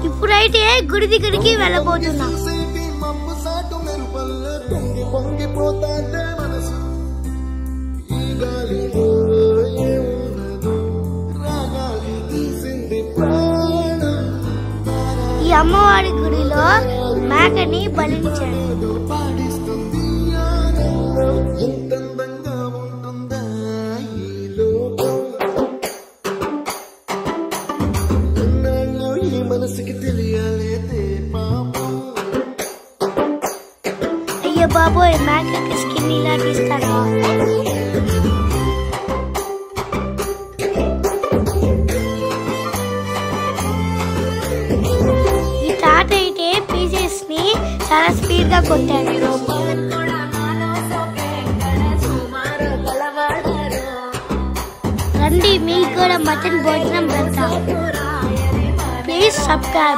ఇప్పుడైతే గుడి దగ్గరికి వెళ్ళబోతున్నా. ఈ అమ్మవారి గుడిలో మేకని బలించారు. అయ్యో బాబోయ్, మేకకి స్కిన్ ఇలా తీస్తారా? ఈ తాత అయితే పీసెస్ ని చాలా స్పీడ్ గా కొట్టాడు. రండి, మీకు కూడా మటన్ భోజనం పెడతా. Please subscribe.